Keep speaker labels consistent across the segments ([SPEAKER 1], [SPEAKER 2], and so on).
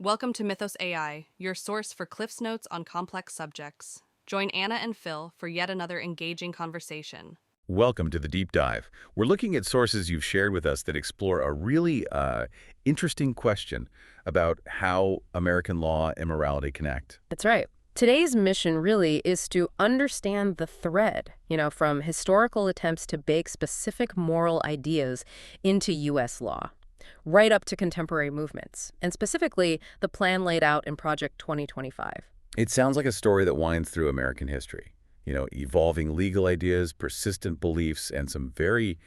[SPEAKER 1] Welcome to Mythos AI, your source for Cliff's Notes on complex subjects. Join Anna and Phil for yet another engaging conversation.
[SPEAKER 2] Welcome to the deep dive. We're looking at sources you've shared with us that explore a really interesting question about how American law and morality connect.
[SPEAKER 3] That's right. Today's mission really is to understand the thread, from historical attempts to bake specific moral ideas into U.S. law, right up to contemporary movements, and specifically the plan laid out in Project 2025.
[SPEAKER 2] It sounds like a story that winds through American history. Evolving legal ideas, persistent beliefs, and some very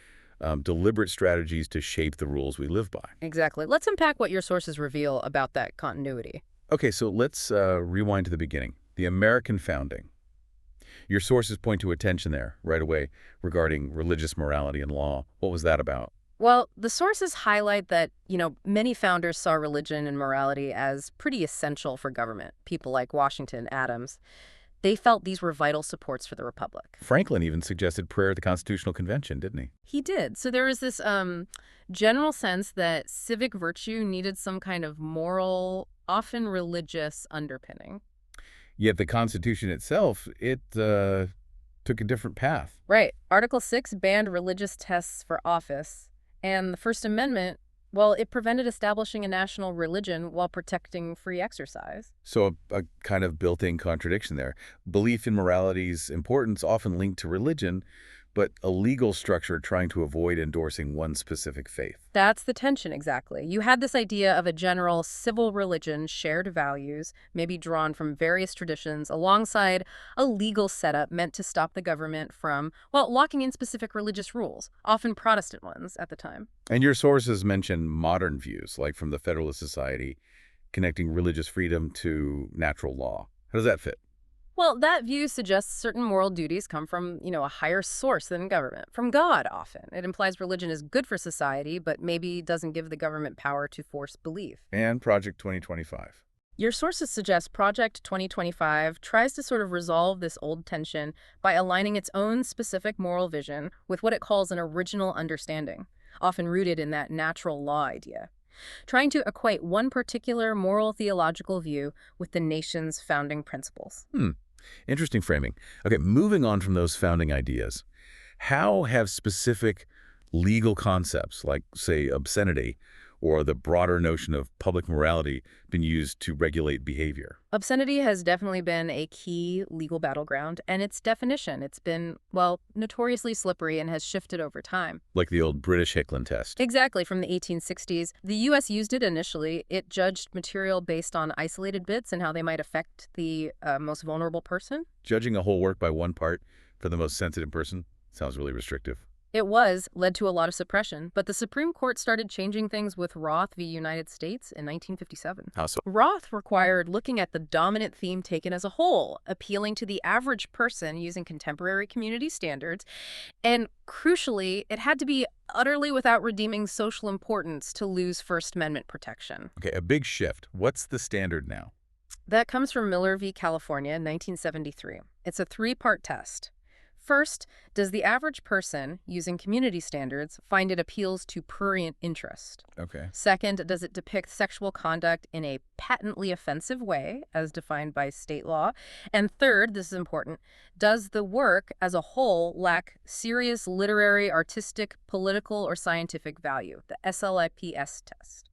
[SPEAKER 2] deliberate strategies to shape the rules we live by.
[SPEAKER 3] Exactly. Let's unpack what your sources reveal about that continuity.
[SPEAKER 2] Okay, so let's rewind to the beginning. The American founding. Your sources point to attention there right away regarding religious morality and law. What was that about?
[SPEAKER 3] Well, the sources highlight that, many founders saw religion and morality as pretty essential for government. People like Washington, Adams, they felt these were vital supports for the republic.
[SPEAKER 2] Franklin even suggested prayer at the Constitutional Convention, didn't he?
[SPEAKER 3] He did. So there was this general sense that civic virtue needed some kind of moral, often religious underpinning.
[SPEAKER 2] Yet the Constitution itself, it took a different path.
[SPEAKER 3] Right. Article 6 banned religious tests for office. And the First Amendment, well, it prevented establishing a national religion while protecting free exercise.
[SPEAKER 2] So a kind of built-in contradiction there. Belief in morality's importance often linked to religion, but a legal structure trying to avoid endorsing one specific faith.
[SPEAKER 3] That's the tension, exactly. You had this idea of a general civil religion, shared values, maybe drawn from various traditions, alongside a legal setup meant to stop the government from, locking in specific religious rules, often Protestant ones at the time.
[SPEAKER 2] And your sources mention modern views, like from the Federalist Society, connecting religious freedom to natural law. How does that fit?
[SPEAKER 3] Well, that view suggests certain moral duties come from, a higher source than government, from God often. It implies religion is good for society, but maybe doesn't give the government power to force belief.
[SPEAKER 2] And Project 2025.
[SPEAKER 3] Your sources suggest Project 2025 tries to sort of resolve this old tension by aligning its own specific moral vision with what it calls an original understanding, often rooted in that natural law idea, trying to equate one particular moral theological view with the nation's founding principles.
[SPEAKER 2] Interesting framing. Okay, moving on from those founding ideas, how have specific legal concepts like, say, obscenity or the broader notion of public morality been used to regulate behavior?
[SPEAKER 3] Obscenity has definitely been a key legal battleground, and its definition, it's been, notoriously slippery and has shifted over time.
[SPEAKER 2] Like the old British Hicklin test.
[SPEAKER 3] Exactly, from the 1860s. The U.S. used it initially. It judged material based on isolated bits and how they might affect the most vulnerable person.
[SPEAKER 2] Judging a whole work by one part for the most sensitive person sounds really restrictive.
[SPEAKER 3] It led to a lot of suppression, but the Supreme Court started changing things with Roth v. United States in 1957.
[SPEAKER 2] How so?
[SPEAKER 3] Roth required looking at the dominant theme taken as a whole, appealing to the average person using contemporary community standards, and crucially, it had to be utterly without redeeming social importance to lose First Amendment protection.
[SPEAKER 2] Okay, a big shift. What's the standard now?
[SPEAKER 3] That comes from Miller v. California in 1973. It's a three-part test. First, does the average person, using community standards, find it appeals to prurient interest?
[SPEAKER 2] Okay.
[SPEAKER 3] Second, does it depict sexual conduct in a patently offensive way, as defined by state law? And third, this is important, does the work as a whole lack serious literary, artistic, political, or scientific value? The SLIPS test.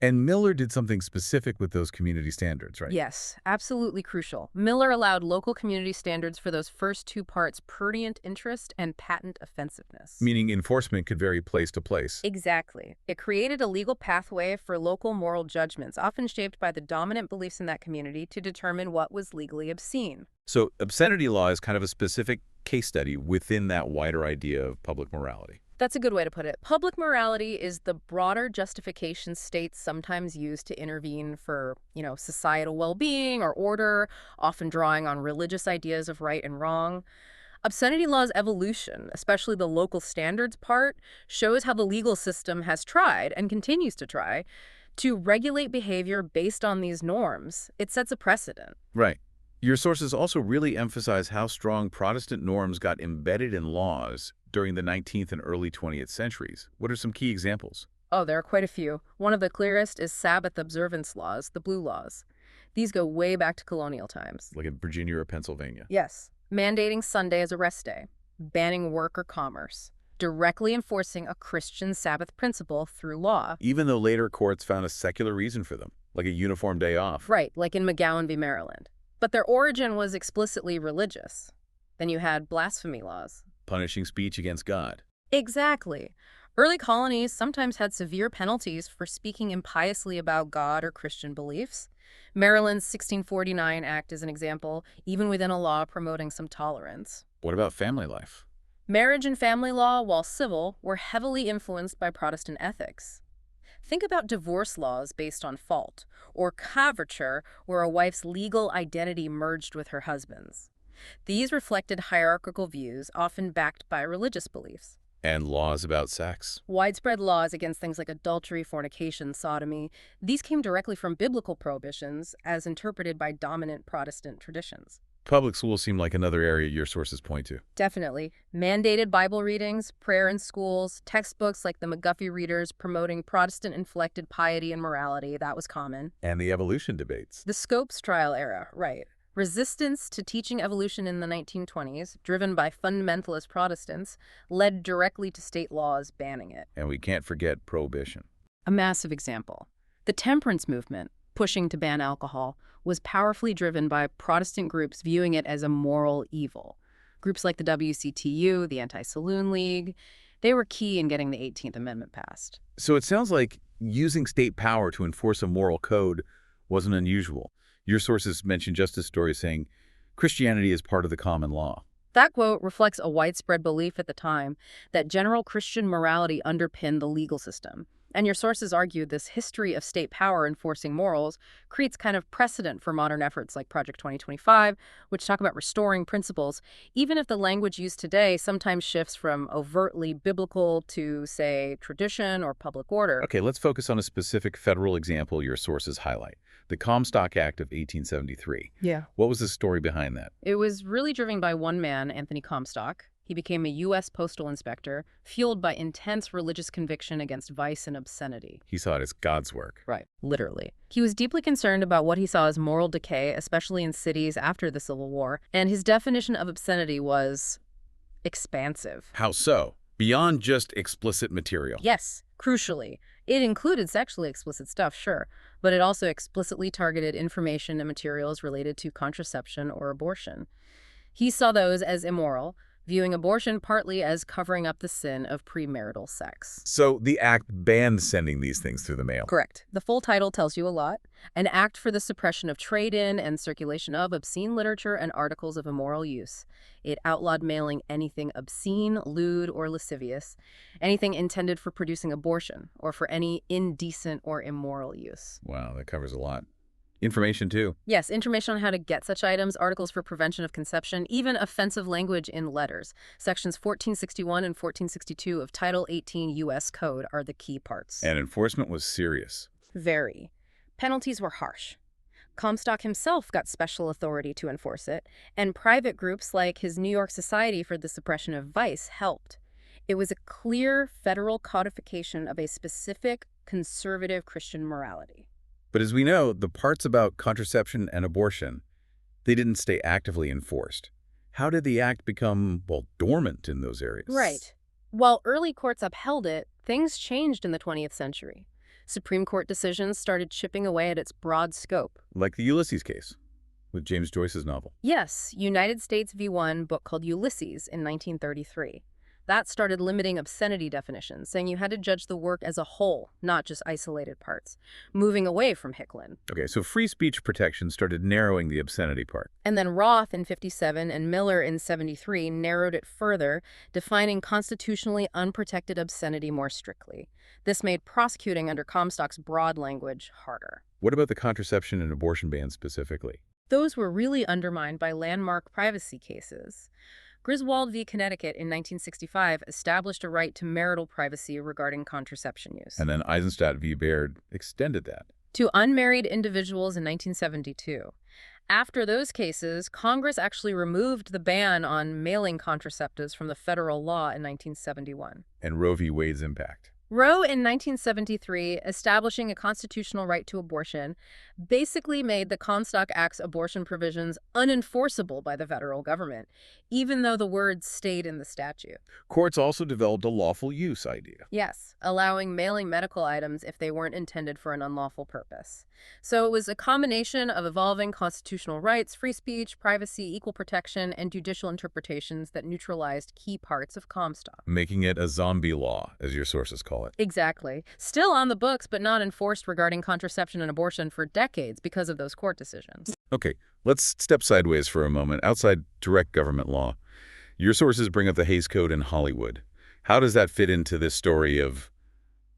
[SPEAKER 2] And Miller did something specific with those community standards, right?
[SPEAKER 3] Yes, absolutely crucial. Miller allowed local community standards for those first two parts, prurient interest and patent offensiveness.
[SPEAKER 2] Meaning enforcement could vary place to place.
[SPEAKER 3] Exactly. It created a legal pathway for local moral judgments, often shaped by the dominant beliefs in that community, to determine what was legally obscene.
[SPEAKER 2] So obscenity law is kind of a specific case study within that wider idea of public morality.
[SPEAKER 3] That's a good way to put it. Public morality is the broader justification states sometimes use to intervene for, societal well-being or order, often drawing on religious ideas of right and wrong. Obscenity law's evolution, especially the local standards part, shows how the legal system has tried, and continues to try, to regulate behavior based on these norms. It sets a precedent.
[SPEAKER 2] Right. Your sources also really emphasize how strong Protestant norms got embedded in laws during the 19th and early 20th centuries. What are some key examples?
[SPEAKER 3] Oh, there are quite a few. One of the clearest is Sabbath observance laws, the Blue Laws. These go way back to colonial times.
[SPEAKER 2] Like in Virginia or Pennsylvania.
[SPEAKER 3] Yes. Mandating Sunday as a rest day, banning work or commerce, directly enforcing a Christian Sabbath principle through law.
[SPEAKER 2] Even though later courts found a secular reason for them, like a uniform day off.
[SPEAKER 3] Right, like in McGowan v. Maryland. But their origin was explicitly religious. Then you had blasphemy laws.
[SPEAKER 2] Punishing speech against God.
[SPEAKER 3] Exactly. Early colonies sometimes had severe penalties for speaking impiously about God or Christian beliefs. Maryland's 1649 Act is an example, even within a law promoting some tolerance.
[SPEAKER 2] What about family life?
[SPEAKER 3] Marriage and family law, while civil, were heavily influenced by Protestant ethics. Think about divorce laws based on fault, or coverture, where a wife's legal identity merged with her husband's. These reflected hierarchical views, often backed by religious beliefs.
[SPEAKER 2] And laws about sex.
[SPEAKER 3] Widespread laws against things like adultery, fornication, sodomy, these came directly from biblical prohibitions as interpreted by dominant Protestant traditions.
[SPEAKER 2] Public schools seem like another area your sources point to.
[SPEAKER 3] Definitely. Mandated Bible readings, prayer in schools, textbooks like the McGuffey Readers promoting Protestant-inflected piety and morality, that was common.
[SPEAKER 2] And the evolution debates.
[SPEAKER 3] The Scopes trial era, right. Resistance to teaching evolution in the 1920s, driven by fundamentalist Protestants, led directly to state laws banning it.
[SPEAKER 2] And we can't forget prohibition.
[SPEAKER 3] A massive example. The temperance movement, pushing to ban alcohol, was powerfully driven by Protestant groups viewing it as a moral evil. Groups like the WCTU, the Anti-Saloon League, they were key in getting the 18th Amendment passed.
[SPEAKER 2] So it sounds like using state power to enforce a moral code wasn't unusual. Your sources mention justice stories saying Christianity is part of the common law.
[SPEAKER 3] That quote reflects a widespread belief at the time that general Christian morality underpinned the legal system. And your sources argue this history of state power enforcing morals creates kind of precedent for modern efforts like Project 2025, which talk about restoring principles, even if the language used today sometimes shifts from overtly biblical to, say, tradition or public order.
[SPEAKER 2] Okay, let's focus on a specific federal example your sources highlight. The Comstock Act of 1873.
[SPEAKER 3] Yeah.
[SPEAKER 2] What was the story behind that?
[SPEAKER 3] It was really driven by one man, Anthony Comstock. He became a U.S. postal inspector, fueled by intense religious conviction against vice and obscenity.
[SPEAKER 2] He saw it as God's work.
[SPEAKER 3] Right, literally. He was deeply concerned about what he saw as moral decay, especially in cities after the Civil War, and his definition of obscenity was expansive.
[SPEAKER 2] How so? Beyond just explicit material.
[SPEAKER 3] Yes, crucially. It included sexually explicit stuff, sure, but it also explicitly targeted information and materials related to contraception or abortion. He saw those as immoral, viewing abortion partly as covering up the sin of premarital sex.
[SPEAKER 2] So the act banned sending these things through the mail.
[SPEAKER 3] Correct. The full title tells you a lot. An act for the suppression of trade-in and circulation of obscene literature and articles of immoral use. It outlawed mailing anything obscene, lewd, or lascivious, anything intended for producing abortion, or for any indecent or immoral use.
[SPEAKER 2] Wow, that covers a lot. Information, too.
[SPEAKER 3] Yes, information on how to get such items, articles for prevention of conception, even offensive language in letters. Sections 1461 and 1462 of Title 18 U.S. Code are the key parts.
[SPEAKER 2] And enforcement was serious.
[SPEAKER 3] Very. Penalties were harsh. Comstock himself got special authority to enforce it, and private groups like his New York Society for the Suppression of Vice helped. It was a clear federal codification of a specific conservative Christian morality.
[SPEAKER 2] But as we know, the parts about contraception and abortion, they didn't stay actively enforced. How did the act become, well, dormant in those areas?
[SPEAKER 3] Right. While early courts upheld it, things changed in the 20th century. Supreme Court decisions started chipping away at its broad scope.
[SPEAKER 2] Like the Ulysses case with James Joyce's novel.
[SPEAKER 3] Yes, United States v. One book called Ulysses in 1933. That started limiting obscenity definitions, saying you had to judge the work as a whole, not just isolated parts, moving away from Hicklin.
[SPEAKER 2] Okay, so free speech protection started narrowing the obscenity part.
[SPEAKER 3] And then Roth in 57 and Miller in 73 narrowed it further, defining constitutionally unprotected obscenity more strictly. This made prosecuting under Comstock's broad language harder.
[SPEAKER 2] What about the contraception and abortion bans specifically?
[SPEAKER 3] Those were really undermined by landmark privacy cases. Griswold v. Connecticut in 1965 established a right to marital privacy regarding contraception use.
[SPEAKER 2] And then Eisenstadt v. Baird extended that.
[SPEAKER 3] To unmarried individuals in 1972. After those cases, Congress actually removed the ban on mailing contraceptives from the federal law in 1971.
[SPEAKER 2] And Roe v. Wade's impact.
[SPEAKER 3] Roe in 1973, establishing a constitutional right to abortion, basically made the Comstock Act's abortion provisions unenforceable by the federal government, even though the words stayed in the statute.
[SPEAKER 2] Courts also developed a lawful use idea.
[SPEAKER 3] Yes, allowing mailing medical items if they weren't intended for an unlawful purpose. So it was a combination of evolving constitutional rights, free speech, privacy, equal protection, and judicial interpretations that neutralized key parts of Comstock.
[SPEAKER 2] Making it a zombie law, as your sources call it.
[SPEAKER 3] Exactly. Still on the books, but not enforced regarding contraception and abortion for decades because of those court decisions.
[SPEAKER 2] Okay, let's step sideways for a moment, outside direct government law. Your sources bring up the Hays Code in Hollywood. How does that fit into this story of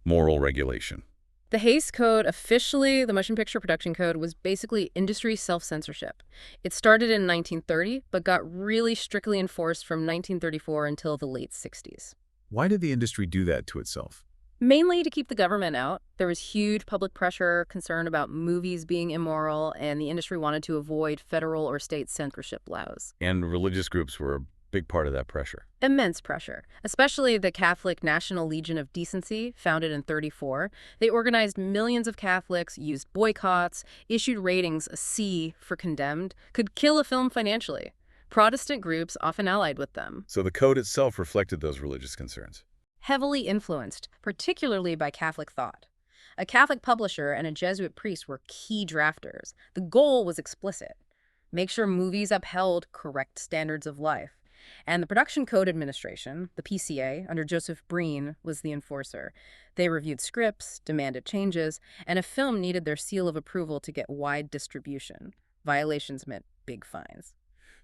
[SPEAKER 2] moral regulation?
[SPEAKER 3] The Hays Code, officially the Motion Picture Production Code, was basically industry self-censorship. It started in 1930, but got really strictly enforced from 1934 until the late 60s.
[SPEAKER 2] Why did the industry do that to itself?
[SPEAKER 3] Mainly to keep the government out. There was huge public pressure, concern about movies being immoral, and the industry wanted to avoid federal or state censorship laws.
[SPEAKER 2] And religious groups were a big part of that pressure.
[SPEAKER 3] Immense pressure, especially the Catholic National Legion of Decency, founded in 1934. They organized millions of Catholics, used boycotts, issued ratings a C for condemned, could kill a film financially. Protestant groups often allied with them.
[SPEAKER 2] So the code itself reflected those religious concerns.
[SPEAKER 3] Heavily influenced, particularly by Catholic thought. A Catholic publisher and a Jesuit priest were key drafters. The goal was explicit: make sure movies upheld correct standards of life. And the Production Code Administration, the PCA, under Joseph Breen, was the enforcer. They reviewed scripts, demanded changes, and a film needed their seal of approval to get wide distribution. Violations meant big fines.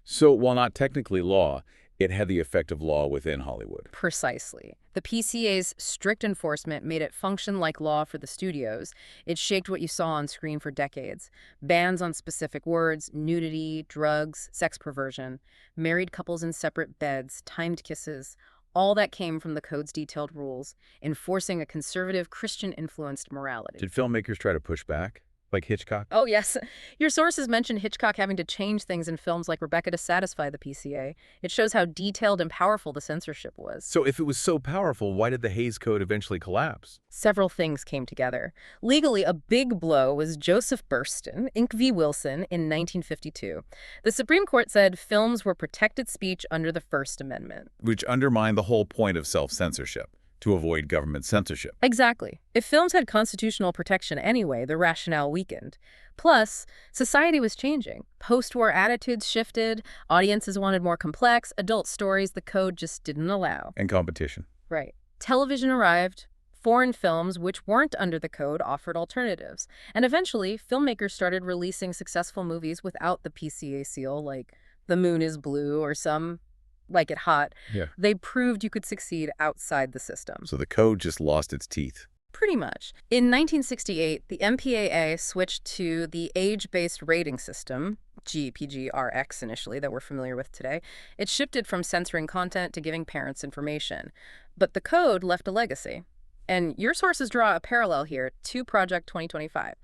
[SPEAKER 2] So while not technically law, it had the effect of law within Hollywood.
[SPEAKER 3] Precisely. The PCA's strict enforcement made it function like law for the studios. It shaped what you saw on screen for decades. Bans on specific words, nudity, drugs, sex perversion, married couples in separate beds, timed kisses. All that came from the code's detailed rules, enforcing a conservative, Christian-influenced morality.
[SPEAKER 2] Did filmmakers try to push back, like Hitchcock?
[SPEAKER 3] Oh, yes. Your sources mention Hitchcock having to change things in films like Rebecca to satisfy the PCA. It shows how detailed and powerful the censorship was.
[SPEAKER 2] So if it was so powerful, why did the Hays Code eventually collapse?
[SPEAKER 3] Several things came together. Legally, a big blow was Joseph Burston, Inc. v. Wilson, in 1952. The Supreme Court said films were protected speech under the First Amendment.
[SPEAKER 2] Which undermined the whole point of self-censorship, to avoid government censorship.
[SPEAKER 3] Exactly. If films had constitutional protection anyway, the rationale weakened. Plus, society was changing. Post-war attitudes shifted, audiences wanted more complex, adult stories the code just didn't allow.
[SPEAKER 2] And competition.
[SPEAKER 3] Right. Television arrived. Foreign films, which weren't under the code, offered alternatives. And eventually, filmmakers started releasing successful movies without the PCA seal, like The Moon is Blue or some Like It Hot.
[SPEAKER 2] Yeah.
[SPEAKER 3] They proved you could succeed outside the system.
[SPEAKER 2] So the code just lost its teeth.
[SPEAKER 3] Pretty much. In 1968, the MPAA switched to the age-based rating system, GPG-RX initially, that we're familiar with today. It shifted from censoring content to giving parents information. But the code left a legacy. And your sources draw a parallel here to Project 2025.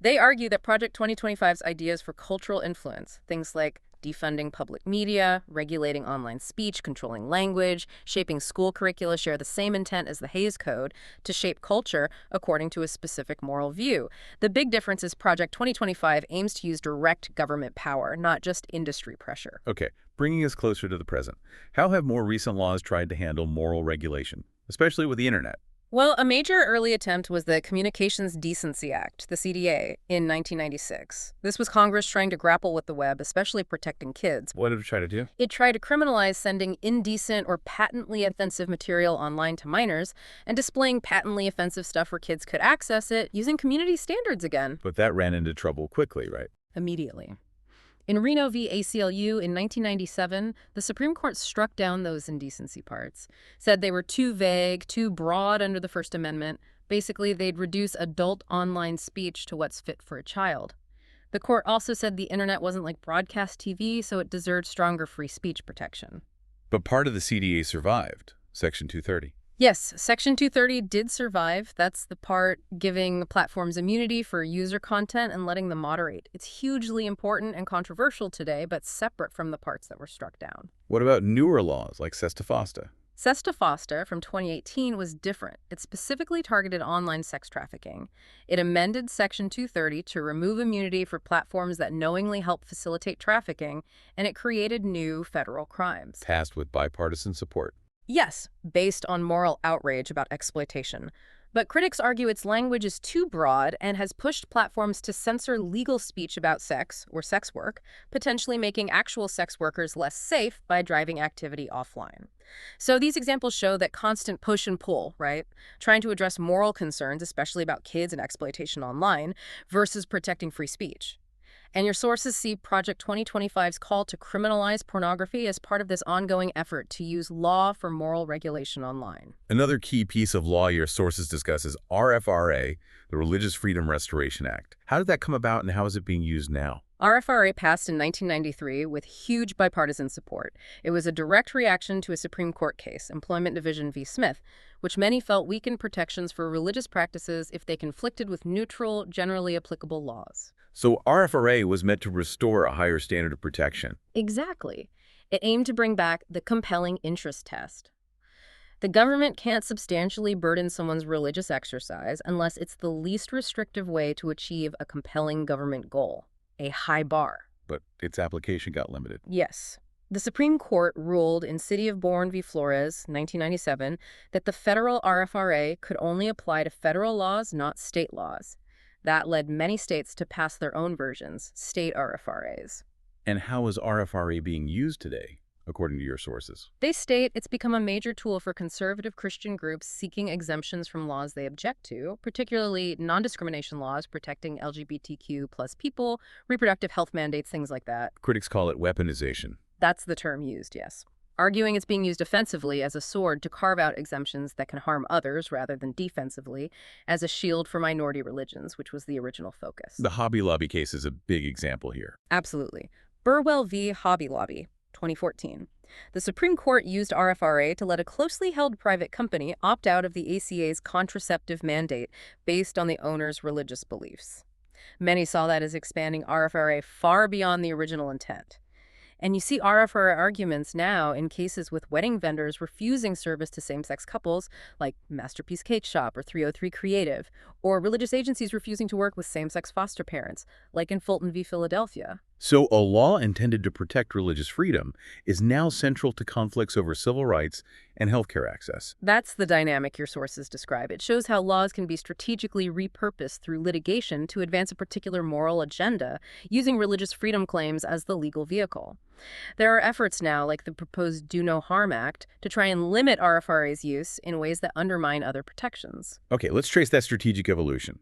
[SPEAKER 3] They argue that Project 2025's ideas for cultural influence, things like defunding public media, regulating online speech, controlling language, shaping school curricula, share the same intent as the Hays Code to shape culture according to a specific moral view. The big difference is Project 2025 aims to use direct government power, not just industry pressure.
[SPEAKER 2] Okay, bringing us closer to the present. How have more recent laws tried to handle moral regulation, especially with the internet?
[SPEAKER 3] Well, a major early attempt was the Communications Decency Act, the CDA, in 1996. This was Congress trying to grapple with the web, especially protecting kids.
[SPEAKER 2] What did it try to do?
[SPEAKER 3] It tried to criminalize sending indecent or patently offensive material online to minors and displaying patently offensive stuff where kids could access it using community standards again.
[SPEAKER 2] But that ran into trouble quickly, right?
[SPEAKER 3] Immediately. In Reno v. ACLU in 1997, the Supreme Court struck down those indecency parts, said they were too vague, too broad under the First Amendment. Basically, they'd reduce adult online speech to what's fit for a child. The court also said the internet wasn't like broadcast TV, so it deserved stronger free speech protection.
[SPEAKER 2] But part of the CDA survived, Section 230.
[SPEAKER 3] Yes, Section 230 did survive. That's the part giving the platforms immunity for user content and letting them moderate. It's hugely important and controversial today, but separate from the parts that were struck down.
[SPEAKER 2] What about newer laws like Sesta Fosta?
[SPEAKER 3] Sesta Foster from 2018 was different. It specifically targeted online sex trafficking. It amended Section 230 to remove immunity for platforms that knowingly help facilitate trafficking, and it created new federal crimes.
[SPEAKER 2] Passed with bipartisan support.
[SPEAKER 3] Yes, based on moral outrage about exploitation. But critics argue its language is too broad and has pushed platforms to censor legal speech about sex or sex work, potentially making actual sex workers less safe by driving activity offline. So these examples show that constant push and pull, right? Trying to address moral concerns, especially about kids and exploitation online, versus protecting free speech. And your sources see Project 2025's call to criminalize pornography as part of this ongoing effort to use law for moral regulation online.
[SPEAKER 2] Another key piece of law your sources discuss is RFRA, the Religious Freedom Restoration Act. How did that come about and how is it being used now?
[SPEAKER 3] RFRA passed in 1993 with huge bipartisan support. It was a direct reaction to a Supreme Court case, Employment Division v. Smith, which many felt weakened protections for religious practices if they conflicted with neutral, generally applicable laws.
[SPEAKER 2] So RFRA was meant to restore a higher standard of protection.
[SPEAKER 3] Exactly. It aimed to bring back the compelling interest test. The government can't substantially burden someone's religious exercise unless it's the least restrictive way to achieve a compelling government goal, a high bar.
[SPEAKER 2] But its application got limited.
[SPEAKER 3] Yes. The Supreme Court ruled in City of Bourne v. Flores, 1997, that the federal RFRA could only apply to federal laws, not state laws. That led many states to pass their own versions, state RFRAs.
[SPEAKER 2] And how is RFRA being used today, according to your sources?
[SPEAKER 3] They state it's become a major tool for conservative Christian groups seeking exemptions from laws they object to, particularly non-discrimination laws protecting LGBTQ plus people, reproductive health mandates, things like that.
[SPEAKER 2] Critics call it weaponization.
[SPEAKER 3] That's the term used, yes. Arguing it's being used offensively as a sword to carve out exemptions that can harm others rather than defensively, as a shield for minority religions, which was the original focus.
[SPEAKER 2] The Hobby Lobby case is a big example here.
[SPEAKER 3] Absolutely. Burwell v. Hobby Lobby, 2014. The Supreme Court used RFRA to let a closely held private company opt out of the ACA's contraceptive mandate based on the owner's religious beliefs. Many saw that as expanding RFRA far beyond the original intent. And you see RFRA arguments now in cases with wedding vendors refusing service to same-sex couples, like Masterpiece Cake Shop or 303 Creative, or religious agencies refusing to work with same-sex foster parents, like in Fulton v. Philadelphia.
[SPEAKER 2] So a law intended to protect religious freedom is now central to conflicts over civil rights and healthcare access.
[SPEAKER 3] That's the dynamic your sources describe. It shows how laws can be strategically repurposed through litigation to advance a particular moral agenda, using religious freedom claims as the legal vehicle. There are efforts now, like the proposed Do No Harm Act, to try and limit RFRA's use in ways that undermine other protections.
[SPEAKER 2] Okay, let's trace that strategic evolution.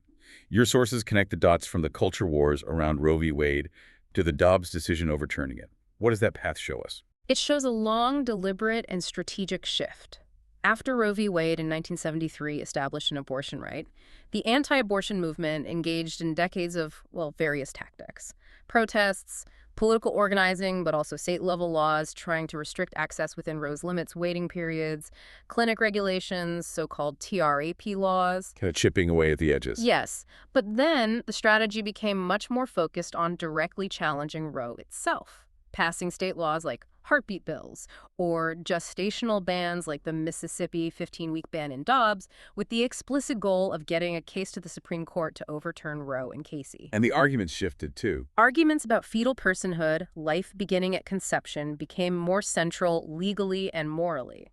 [SPEAKER 2] Your sources connect the dots from the culture wars around Roe v. Wade to the Dobbs decision overturning it. What does that path show us?
[SPEAKER 3] It shows a long, deliberate, and strategic shift. After Roe v. Wade in 1973 established an abortion right, the anti-abortion movement engaged in decades of, various tactics. Protests, political organizing, but also state-level laws trying to restrict access within Roe's limits, waiting periods, clinic regulations, so-called TRAP laws.
[SPEAKER 2] Kind of chipping away at the edges.
[SPEAKER 3] Yes, but then the strategy became much more focused on directly challenging Roe itself, passing state laws like heartbeat bills or gestational bans like the Mississippi 15-week ban in Dobbs, with the explicit goal of getting a case to the Supreme Court to overturn Roe and Casey.
[SPEAKER 2] And the arguments shifted, too.
[SPEAKER 3] Arguments about fetal personhood, life beginning at conception, became more central legally and morally.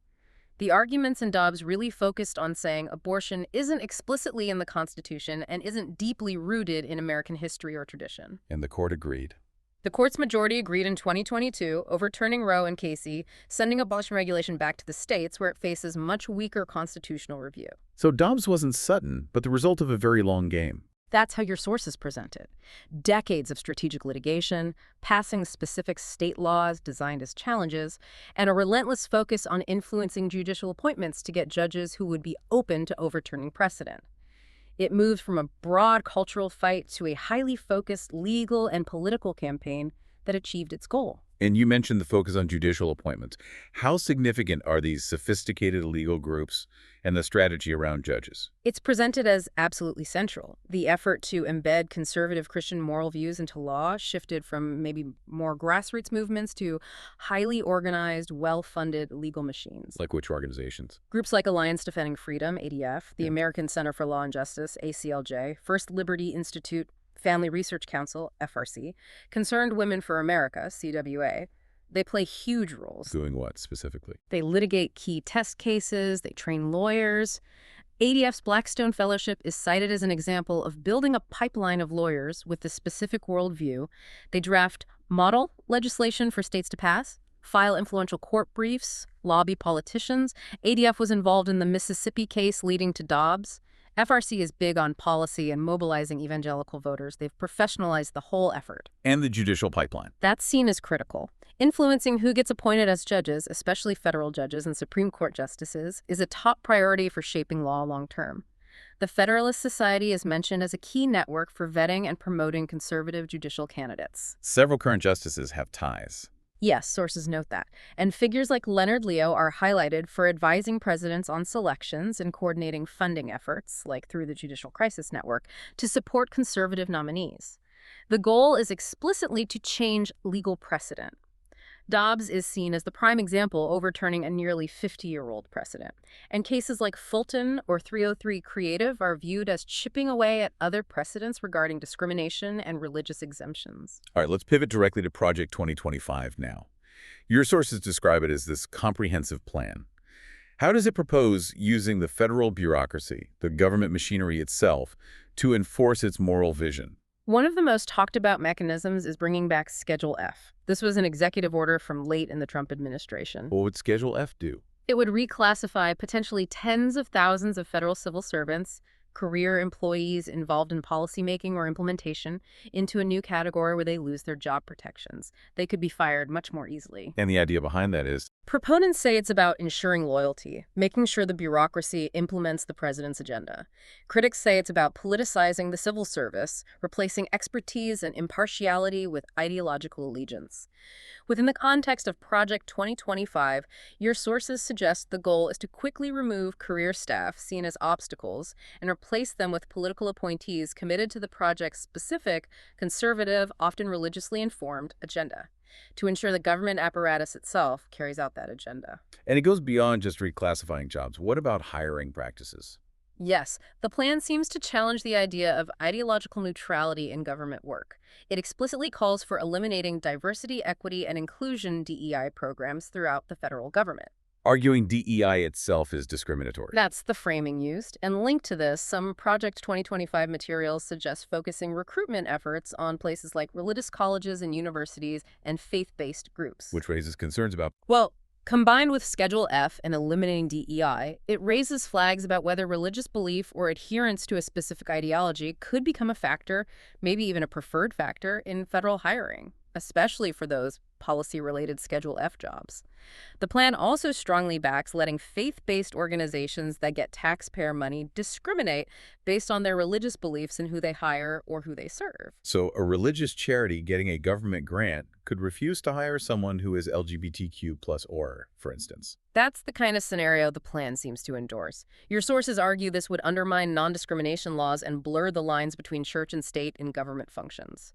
[SPEAKER 3] The arguments in Dobbs really focused on saying abortion isn't explicitly in the Constitution and isn't deeply rooted in American history or tradition.
[SPEAKER 2] And the court agreed.
[SPEAKER 3] The court's majority agreed in 2022, overturning Roe and Casey, sending abortion regulation back to the states where it faces much weaker constitutional review.
[SPEAKER 2] So Dobbs wasn't sudden, but the result of a very long game.
[SPEAKER 3] That's how your sources present it. Decades of strategic litigation, passing specific state laws designed as challenges, and a relentless focus on influencing judicial appointments to get judges who would be open to overturning precedent. It moved from a broad cultural fight to a highly focused legal and political campaign that achieved its goal.
[SPEAKER 2] And you mentioned the focus on judicial appointments. How significant are these sophisticated legal groups and the strategy around judges?
[SPEAKER 3] It's presented as absolutely central. The effort to embed conservative Christian moral views into law shifted from maybe more grassroots movements to highly organized, well-funded legal machines.
[SPEAKER 2] Like which organizations?
[SPEAKER 3] Groups like Alliance Defending Freedom, ADF, the
[SPEAKER 2] Yeah.
[SPEAKER 3] American Center for Law and Justice, ACLJ, First Liberty Institute, Family Research Council, FRC, Concerned Women for America, CWA. They play huge roles.
[SPEAKER 2] Doing what specifically?
[SPEAKER 3] They litigate key test cases, they train lawyers. ADF's Blackstone Fellowship is cited as an example of building a pipeline of lawyers with a specific worldview. They draft model legislation for states to pass, file influential court briefs, lobby politicians. ADF was involved in the Mississippi case leading to Dobbs. FRC is big on policy and mobilizing evangelical voters. They've professionalized the whole effort.
[SPEAKER 2] And the judicial pipeline.
[SPEAKER 3] That's seen as critical. Influencing who gets appointed as judges, especially federal judges and Supreme Court justices, is a top priority for shaping law long term. The Federalist Society is mentioned as a key network for vetting and promoting conservative judicial candidates.
[SPEAKER 2] Several current justices have ties.
[SPEAKER 3] Yes, sources note that. And figures like Leonard Leo are highlighted for advising presidents on selections and coordinating funding efforts, like through the Judicial Crisis Network, to support conservative nominees. The goal is explicitly to change legal precedent. Dobbs is seen as the prime example overturning a nearly 50-year-old precedent. And cases like Fulton or 303 Creative are viewed as chipping away at other precedents regarding discrimination and religious exemptions.
[SPEAKER 2] All right, let's pivot directly to Project 2025 now. Your sources describe it as this comprehensive plan. How does it propose using the federal bureaucracy, the government machinery itself, to enforce its moral vision?
[SPEAKER 3] One of the most talked about mechanisms is bringing back Schedule F. This was an executive order from late in the Trump administration.
[SPEAKER 2] What would Schedule F do?
[SPEAKER 3] It would reclassify potentially tens of thousands of federal civil servants, career employees involved in policymaking or implementation, into a new category where they lose their job protections. They could be fired much more easily.
[SPEAKER 2] And the idea behind that is?
[SPEAKER 3] Proponents say it's about ensuring loyalty, making sure the bureaucracy implements the president's agenda. Critics say it's about politicizing the civil service, replacing expertise and impartiality with ideological allegiance. Within the context of Project 2025, your sources suggest the goal is to quickly remove career staff seen as obstacles and replace them with political appointees committed to the project's specific, conservative, often religiously informed agenda, to ensure the government apparatus itself carries out that agenda.
[SPEAKER 2] And it goes beyond just reclassifying jobs. What about hiring practices?
[SPEAKER 3] Yes, the plan seems to challenge the idea of ideological neutrality in government work. It explicitly calls for eliminating diversity, equity, and inclusion DEI programs throughout the federal government.
[SPEAKER 2] Arguing DEI itself is discriminatory.
[SPEAKER 3] That's the framing used. And linked to this, some Project 2025 materials suggest focusing recruitment efforts on places like religious colleges and universities and faith-based groups.
[SPEAKER 2] Which raises concerns about?
[SPEAKER 3] Well, combined with Schedule F and eliminating DEI, it raises flags about whether religious belief or adherence to a specific ideology could become a factor, maybe even a preferred factor, in federal hiring, especially for those policy-related Schedule F jobs. The plan also strongly backs letting faith-based organizations that get taxpayer money discriminate based on their religious beliefs in who they hire or who they serve.
[SPEAKER 2] So a religious charity getting a government grant could refuse to hire someone who is LGBTQ plus or, for instance.
[SPEAKER 3] That's the kind of scenario the plan seems to endorse. Your sources argue this would undermine non-discrimination laws and blur the lines between church and state in government functions.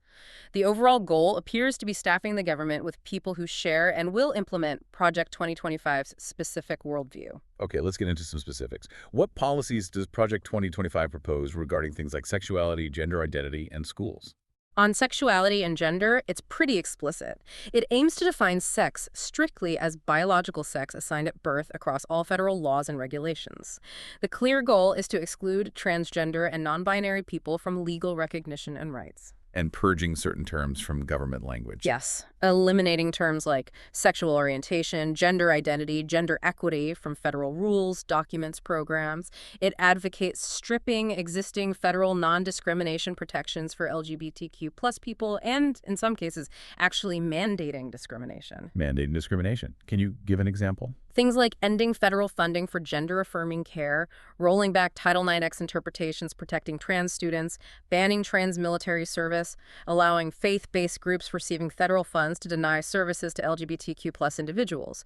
[SPEAKER 3] The overall goal appears to be staffing the government with people who share and will implement Project 2025's specific worldview.
[SPEAKER 2] Okay, let's get into some specifics. What policies does Project 2025 propose regarding things like sexuality, gender identity, and schools?
[SPEAKER 3] On sexuality and gender, it's pretty explicit. It aims to define sex strictly as biological sex assigned at birth across all federal laws and regulations. The clear goal is to exclude transgender and non-binary people from legal recognition and rights.
[SPEAKER 2] And purging certain terms from government language.
[SPEAKER 3] Yes, eliminating terms like sexual orientation, gender identity, gender equity from federal rules, documents, programs. It advocates stripping existing federal non-discrimination protections for LGBTQ plus people and, in some cases, actually mandating discrimination.
[SPEAKER 2] Mandating discrimination. Can you give an example?
[SPEAKER 3] Things like ending federal funding for gender-affirming care, rolling back Title IX interpretations protecting trans students, banning trans military service, allowing faith-based groups receiving federal funds to deny services to LGBTQ+ individuals.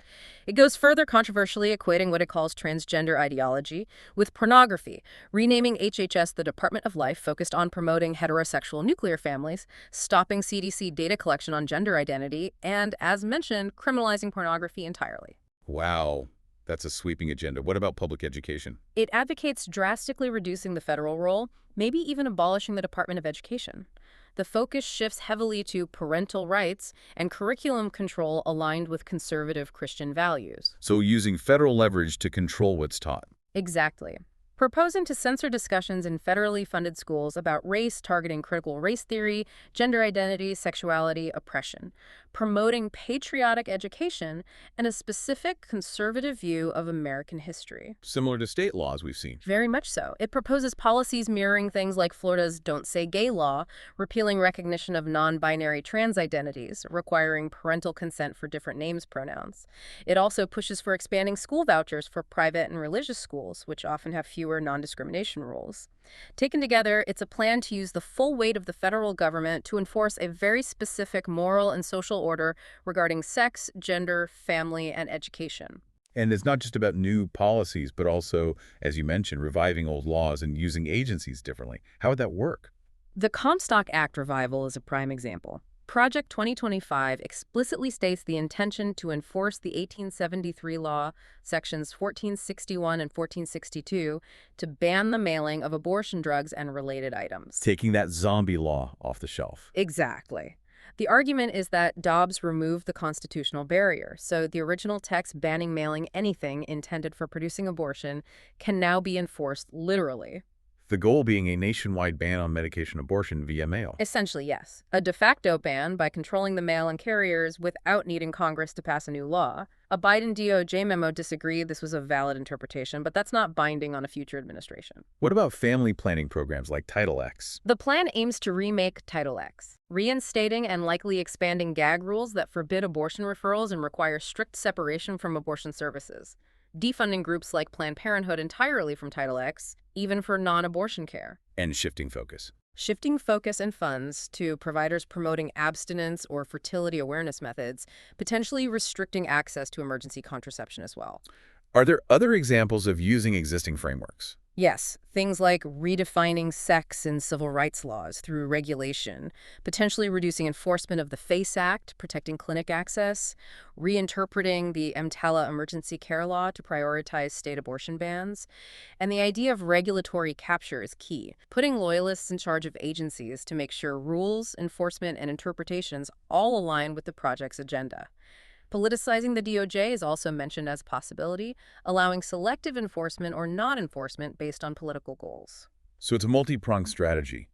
[SPEAKER 3] It goes further, controversially equating what it calls transgender ideology with pornography, renaming HHS the Department of Life focused on promoting heterosexual nuclear families, stopping CDC data collection on gender identity, and, as mentioned, criminalizing pornography entirely.
[SPEAKER 2] Wow, that's a sweeping agenda. What about public education?
[SPEAKER 3] It advocates drastically reducing the federal role, maybe even abolishing the Department of Education. The focus shifts heavily to parental rights and curriculum control aligned with conservative Christian values.
[SPEAKER 2] So using federal leverage to control what's taught.
[SPEAKER 3] Exactly. Proposing to censor discussions in federally funded schools about race, targeting critical race theory, gender identity, sexuality, oppression, promoting patriotic education, and a specific conservative view of American history.
[SPEAKER 2] Similar to state laws we've seen.
[SPEAKER 3] Very much so. It proposes policies mirroring things like Florida's Don't Say Gay law, repealing recognition of non-binary trans identities, requiring parental consent for different names pronouns. It also pushes for expanding school vouchers for private and religious schools, which often have fewer non-discrimination rules. Taken together, it's a plan to use the full weight of the federal government to enforce a very specific moral and social order regarding sex, gender, family, and education.
[SPEAKER 2] And it's not just about new policies, but also, as you mentioned, reviving old laws and using agencies differently. How would that work?
[SPEAKER 3] The Comstock Act revival is a prime example. Project 2025 explicitly states the intention to enforce the 1873 law, sections 1461 and 1462, to ban the mailing of abortion drugs and related items.
[SPEAKER 2] Taking that zombie law off the shelf.
[SPEAKER 3] Exactly. The argument is that Dobbs removed the constitutional barrier, so the original text banning mailing anything intended for producing abortion can now be enforced literally.
[SPEAKER 2] The goal being a nationwide ban on medication abortion via mail.
[SPEAKER 3] Essentially, yes. A de facto ban by controlling the mail and carriers without needing Congress to pass a new law. A Biden DOJ memo disagreed this was a valid interpretation, but that's not binding on a future administration.
[SPEAKER 2] What about family planning programs like Title X?
[SPEAKER 3] The plan aims to remake Title X, reinstating and likely expanding gag rules that forbid abortion referrals and require strict separation from abortion services, defunding groups like Planned Parenthood entirely from Title X, even for non-abortion care.
[SPEAKER 2] And shifting focus.
[SPEAKER 3] Shifting focus and funds to providers promoting abstinence or fertility awareness methods, potentially restricting access to emergency contraception as well.
[SPEAKER 2] Are there other examples of using existing frameworks?
[SPEAKER 3] Yes, things like redefining sex in civil rights laws through regulation, potentially reducing enforcement of the FACE Act, protecting clinic access, reinterpreting the EMTALA emergency care law to prioritize state abortion bans. And the idea of regulatory capture is key, putting loyalists in charge of agencies to make sure rules, enforcement, and interpretations all align with the project's agenda. Politicizing the DOJ is also mentioned as a possibility, allowing selective enforcement or non-enforcement based on political goals.
[SPEAKER 2] So it's a multi-pronged strategy.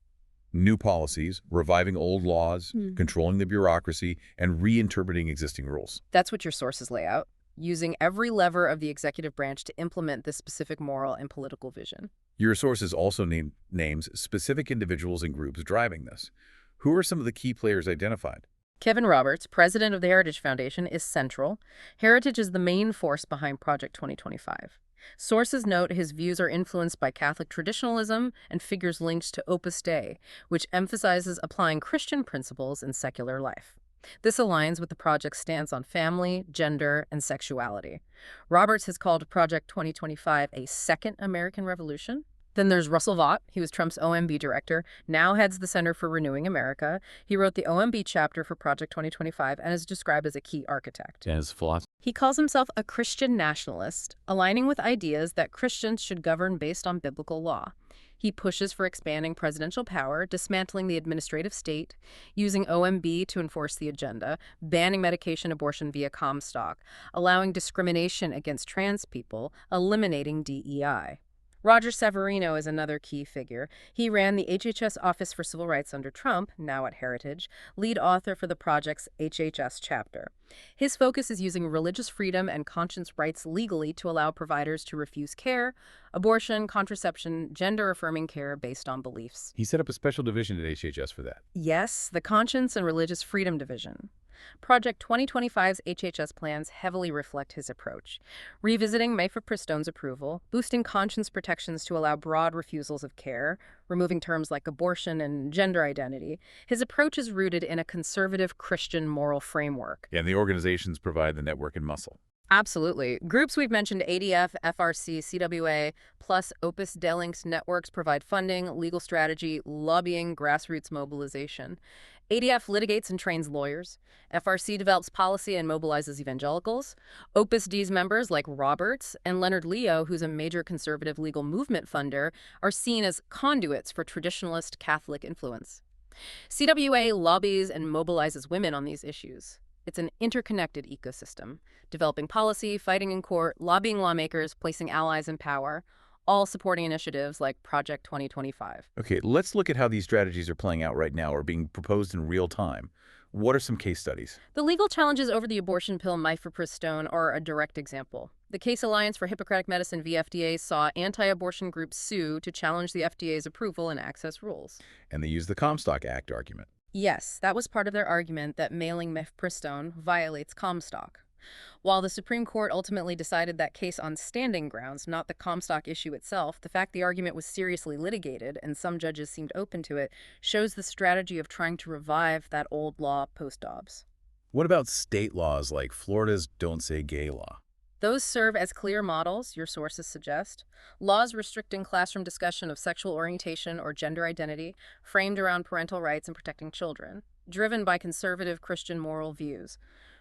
[SPEAKER 2] New policies, reviving old laws, controlling the bureaucracy, and reinterpreting existing rules.
[SPEAKER 3] That's what your sources lay out, using every lever of the executive branch to implement this specific moral and political vision.
[SPEAKER 2] Your sources also names specific individuals and groups driving this. Who are some of the key players identified?
[SPEAKER 3] Kevin Roberts, president of the Heritage Foundation, is central. Heritage is the main force behind Project 2025. Sources note his views are influenced by Catholic traditionalism and figures linked to Opus Dei, which emphasizes applying Christian principles in secular life. This aligns with the project's stance on family, gender, and sexuality. Roberts has called Project 2025 a second American Revolution. Then there's Russell Vought. He was Trump's OMB director, now heads the Center for Renewing America. He wrote the OMB chapter for Project 2025 and is described as a key architect.
[SPEAKER 2] As philosophy.
[SPEAKER 3] He calls himself a Christian nationalist, aligning with ideas that Christians should govern based on biblical law. He pushes for expanding presidential power, dismantling the administrative state, using OMB to enforce the agenda, banning medication abortion via Comstock, allowing discrimination against trans people, eliminating DEI. Roger Severino is another key figure. He ran the HHS Office for Civil Rights under Trump, now at Heritage, lead author for the project's HHS chapter. His focus is using religious freedom and conscience rights legally to allow providers to refuse care, abortion, contraception, gender-affirming care based on beliefs.
[SPEAKER 2] He set up a special division at HHS for that.
[SPEAKER 3] Yes, the Conscience and Religious Freedom Division. Project 2025's HHS plans heavily reflect his approach, revisiting mifepristone's approval, boosting conscience protections to allow broad refusals of care, removing terms like abortion and gender identity. His approach is rooted in a conservative Christian moral framework.
[SPEAKER 2] And the organizations provide the network and muscle.
[SPEAKER 3] Absolutely. Groups we've mentioned, ADF, FRC, CWA, plus Opus Delink's networks provide funding, legal strategy, lobbying, grassroots mobilization. ADF litigates and trains lawyers. FRC develops policy and mobilizes evangelicals. Opus D's members like Roberts and Leonard Leo, who's a major conservative legal movement funder, are seen as conduits for traditionalist Catholic influence. CWA lobbies and mobilizes women on these issues. It's an interconnected ecosystem, developing policy, fighting in court, lobbying lawmakers, placing allies in power, all supporting initiatives like Project 2025.
[SPEAKER 2] Okay, let's look at how these strategies are playing out right now or being proposed in real time. What are some case studies?
[SPEAKER 3] The legal challenges over the abortion pill mifepristone are a direct example. The Case Alliance for Hippocratic Medicine v. FDA saw anti-abortion groups sue to challenge the FDA's approval and access rules.
[SPEAKER 2] And they use the Comstock Act argument.
[SPEAKER 3] Yes, that was part of their argument that mailing mifepristone violates Comstock. While the Supreme Court ultimately decided that case on standing grounds, not the Comstock issue itself, the fact the argument was seriously litigated, and some judges seemed open to it, shows the strategy of trying to revive that old law post-Dobbs.
[SPEAKER 2] What about state laws like Florida's Don't Say Gay law?
[SPEAKER 3] Those serve as clear models, your sources suggest. Laws restricting classroom discussion of sexual orientation or gender identity, framed around parental rights and protecting children, driven by conservative Christian moral views.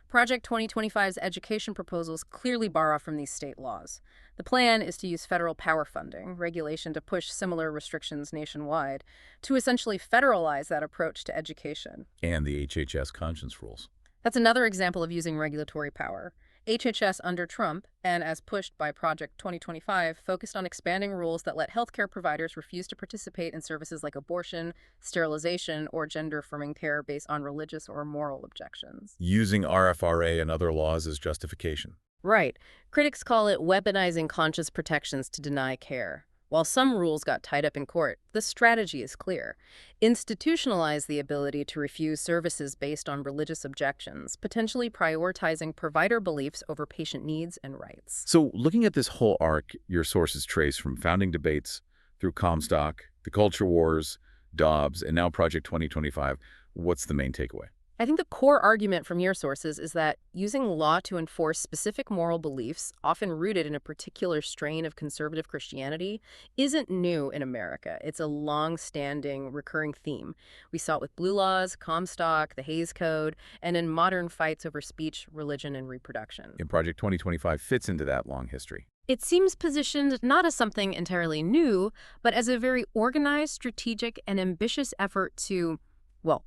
[SPEAKER 3] Project 2025's education proposals clearly borrow from these state laws. The plan is to use federal power funding, regulation to push similar restrictions nationwide, to essentially federalize that approach to education.
[SPEAKER 2] And the HHS conscience rules.
[SPEAKER 3] That's another example of using regulatory power. HHS under Trump, and as pushed by Project 2025, focused on expanding rules that let healthcare providers refuse to participate in services like abortion, sterilization, or gender-affirming care based on religious or moral objections.
[SPEAKER 2] Using RFRA and other laws as justification.
[SPEAKER 3] Right. Critics call it weaponizing conscience protections to deny care. While some rules got tied up in court, the strategy is clear. Institutionalize the ability to refuse services based on religious objections, potentially prioritizing provider beliefs over patient needs and rights.
[SPEAKER 2] So looking at this whole arc, your sources trace from founding debates through Comstock, the culture wars, Dobbs, and now Project 2025, what's the main takeaway?
[SPEAKER 3] I think the core argument from your sources is that using law to enforce specific moral beliefs, often rooted in a particular strain of conservative Christianity, isn't new in America. It's a long-standing, recurring theme. We saw it with blue laws, Comstock, the Hays Code, and in modern fights over speech, religion, and reproduction.
[SPEAKER 2] And Project 2025 fits into that long history.
[SPEAKER 3] It seems positioned not as something entirely new, but as a very organized, strategic, and ambitious effort to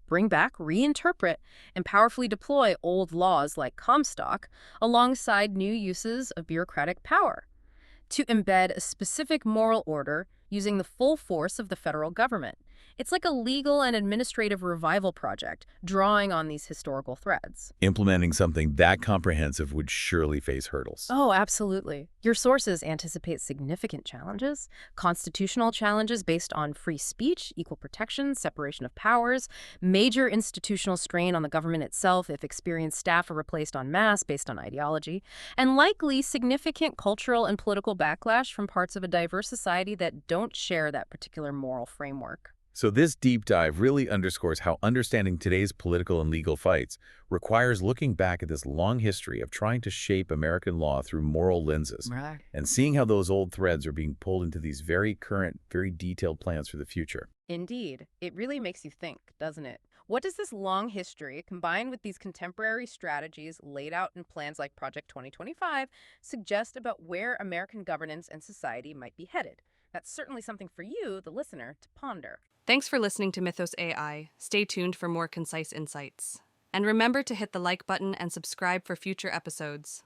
[SPEAKER 3] bring back, reinterpret, and powerfully deploy old laws like Comstock alongside new uses of bureaucratic power, to embed a specific moral order using the full force of the federal government. It's like a legal and administrative revival project, drawing on these historical threads.
[SPEAKER 2] Implementing something that comprehensive would surely face hurdles.
[SPEAKER 3] Oh, absolutely. Your sources anticipate significant challenges, constitutional challenges based on free speech, equal protection, separation of powers, major institutional strain on the government itself if experienced staff are replaced en masse based on ideology, and likely significant cultural and political backlash from parts of a diverse society that don't share that particular moral framework.
[SPEAKER 2] So this deep dive really underscores how understanding today's political and legal fights requires looking back at this long history of trying to shape American law through moral lenses,
[SPEAKER 3] Right.
[SPEAKER 2] and seeing how those old threads are being pulled into these very current, very detailed plans for the future.
[SPEAKER 3] Indeed. It really makes you think, doesn't it? What does this long history, combined with these contemporary strategies laid out in plans like Project 2025, suggest about where American governance and society might be headed? That's certainly something for you, the listener, to ponder.
[SPEAKER 1] Thanks for listening to Mythos AI. Stay tuned for more concise insights. And remember to hit the like button and subscribe for future episodes.